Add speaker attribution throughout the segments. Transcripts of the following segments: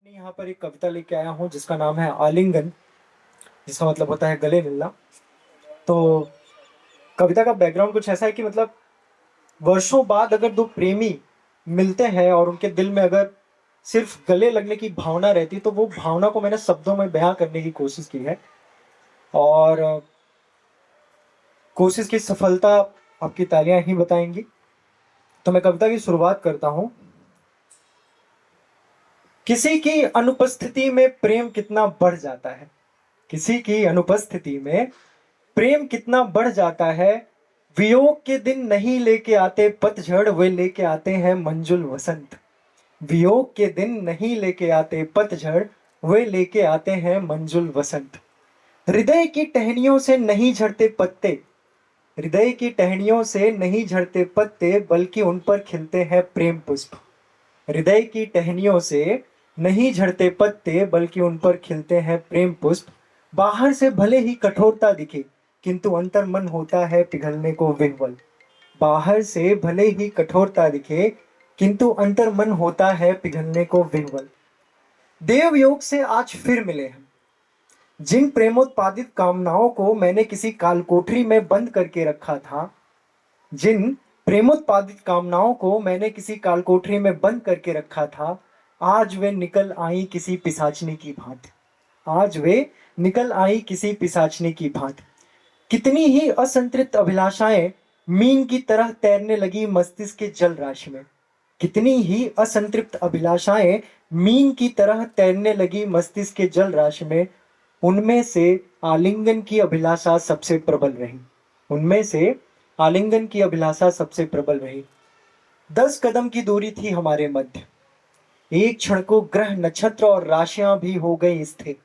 Speaker 1: यहाँ पर एक कविता लेके आया हूँ जिसका नाम है आलिंगन, जिसका मतलब होता है गले मिलना। तो कविता का बैकग्राउंड कुछ ऐसा है कि मतलब वर्षों बाद अगर दो प्रेमी मिलते हैं और उनके दिल में अगर सिर्फ गले लगने की भावना रहती, तो वो भावना को मैंने शब्दों में बयां करने की कोशिश की है। और कोशिश की सफलता आपकी तालियां ही बताएंगी। तो मैं कविता की शुरुआत करता हूँ। किसी की अनुपस्थिति में प्रेम कितना बढ़ जाता है। किसी की अनुपस्थिति में प्रेम कितना बढ़ जाता है। वियोग के दिन नहीं लेके आते पतझड़, वे लेके आते हैं मंजुल वसंत। वियोग के दिन नहीं लेके आते पतझड़, वे लेके आते हैं मंजुल वसंत। हृदय की टहनियों से नहीं झड़ते पत्ते, हृदय की टहनियों से नहीं झड़ते पत्ते, बल्कि उन पर खिलते हैं प्रेम पुष्प। हृदय की टहनियों से नहीं झड़ते पत्ते, बल्कि उन पर खिलते हैं प्रेम पुष्प। बाहर से भले ही कठोरता दिखे, किंतु अंतर मन होता है पिघलने को विह्वल। बाहर से भले ही कठोरता दिखे, किंतु अंतर मन होता है पिघलने को विह्वल। देव योग से आज फिर मिले हम। जिन प्रेमोत्पादित कामनाओं को मैंने किसी कालकोठरी में बंद करके रखा था, जिन प्रेमोत्पादित कामनाओं को मैंने किसी कालकोठरी में बंद करके रखा था, आज वे निकल आई किसी पिशाचनी की भांति। आज वे निकल आई किसी पिशाचनी की भांति। कितनी ही असंतृप्त अभिलाषाएं मीन की तरह तैरने लगी मस्तिष्क के जल राशि में। कितनी ही असंतृप्त अभिलाषाएं मीन की तरह तैरने लगी मस्तिष्क के जल राशि में। उनमें से आलिंगन की अभिलाषा सबसे प्रबल रही। उनमें से आलिंगन की अभिलाषा सबसे प्रबल रही। 10 कदम की दूरी थी हमारे मध्य, एक क्षण को ग्रह नक्षत्र और राशियां भी हो गई स्थिर।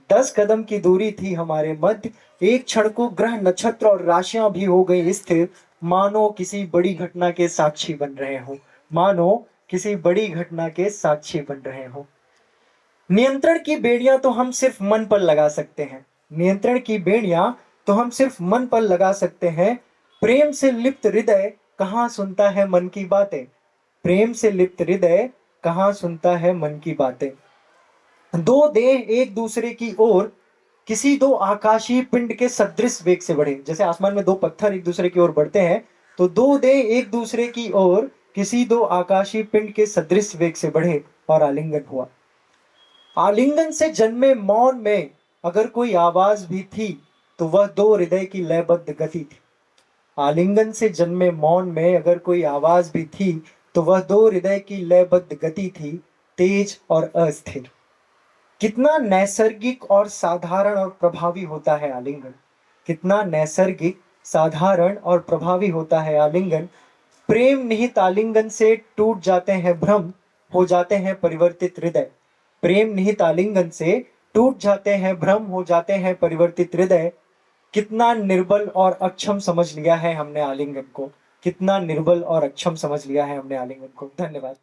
Speaker 1: 10 कदम की दूरी थी हमारे मध्य, एक क्षण को ग्रह नक्षत्र और राशियां भी हो गई स्थिर। मानो किसी बड़ी घटना के साक्षी बन रहे हो, मानो किसी बड़ी घटना के साक्षी बन रहे हो। नियंत्रण की बेड़ियां तो हम सिर्फ मन पर लगा सकते हैं। नियंत्रण की बेड़ियां तो हम सिर्फ मन पर लगा सकते हैं। प्रेम से लिप्त हृदय कहाँ सुनता है मन की बातें। प्रेम से लिप्त हृदय कहाँ सुनता है मन की बातें। दो देह एक दूसरे की ओर किसी दो आकाशीय पिंड के सदृश वेग से बढ़े। जैसे आसमान में दो पत्थर एक दूसरे की ओर बढ़ते हैं, तो दो देह एक दूसरे की ओर किसी दो आकाशीय पिंड के सदृश वेग से बढ़े और आलिंगन हुआ। आलिंगन से जन्मे मौन में अगर कोई आवाज भी थी, तो वह दो हृदय की लयबद्ध गति थी। आलिंगन से जन्मे मौन में अगर कोई आवाज भी थी, तो वह दो हृदय की लयबद्ध गति थी, तेज और अस्थिर। कितना नैसर्गिक और साधारण और प्रभावी होता है आलिंगन। कितना नैसर्गिक, साधारण और प्रभावी होता है आलिंगन। प्रेम निहित आलिंगन से टूट जाते हैं भ्रम, हो जाते हैं परिवर्तित हृदय। प्रेम निहित आलिंगन से टूट जाते हैं भ्रम, हो जाते हैं परिवर्तित हृदय। कितना निर्बल और अक्षम समझ लिया है हमने आलिंगन को। कितना निर्बल और अक्षम समझ लिया है हमने आलिंगन को। धन्यवाद।